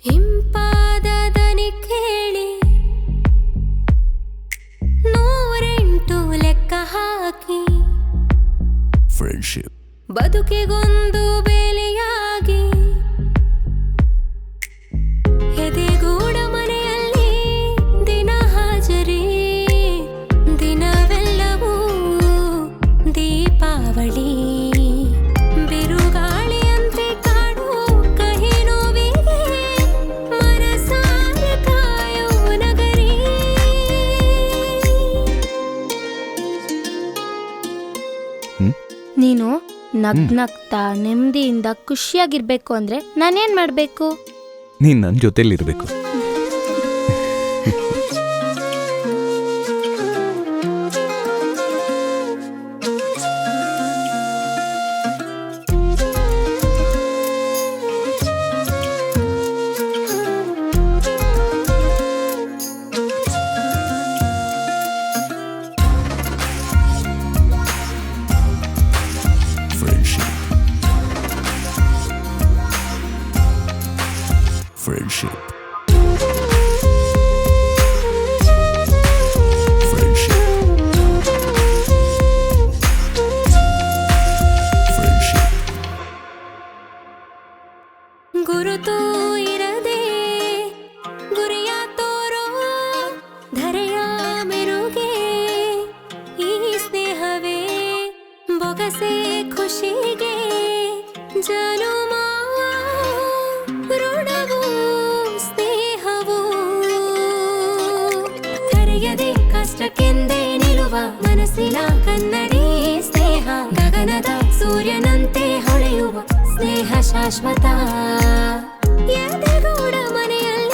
ಹಿಂಪಾದ ದನಿ ಕೇಳಿ 108 ಲೆಕ್ಕ ಹಾಕಿ ಫ್ರೆಂಡ್ಶಿಪ್ ಬದುಕಿಗೊಂದು ಬೇಲಿಯಾಗಿ ಎದೆಗೂಡ ಮನೆಯಲ್ಲಿ ದಿನ ಹಾಜರಿ ದಿನವೆಲ್ಲವೂ ದೀಪಾವಳಿ ಬಿರುಗಾಳಿಯಂತೆ ಕಾಡು ಕಹಿ ನೋವಿಗೆ ಮನಸಾರೆ ಕಾಯೋ ನಗರಿ. ನೀನು ನಗ್ನಗ್ತಾ ನೆಮ್ಮದಿಯಿಂದ ಖುಷಿಯಾಗಿರ್ಬೇಕು ಅಂದ್ರೆ ನಾನೇನ್ ಮಾಡ್ಬೇಕು? ನೀನ್ ನನ್ನ ಜೊತೆಲಿರ್ಬೇಕು. Friendship. Friendship. Friendship. ಗುರುತು ಇರದೆ ಗುರಿಯ ತೋರೋ ಧರೆಯ ಮೆರುಗೆ ಈ ಸ್ನೇಹವೇ ಬೊಗಸೆ ಖುಷಿಗೆ ಜನುಮ ಋಣವು ಸ್ನೇಹವು ಕರೆಯದೆ ಕಷ್ಟಕ್ಕೆಂದೇ ನಿಲ್ಲುವ ಮನಸ್ಸಿನ ಕನ್ನಡಿ ಸ್ನೇಹ ಗಗನದ ಸೂರ್ಯನಂತೆ ಹೊಳೆಯುವ ಸ್ನೇಹ ಶಾಶ್ವತ ಎದೆಗೂಡ ಮನೆಯಲ್ಲಿ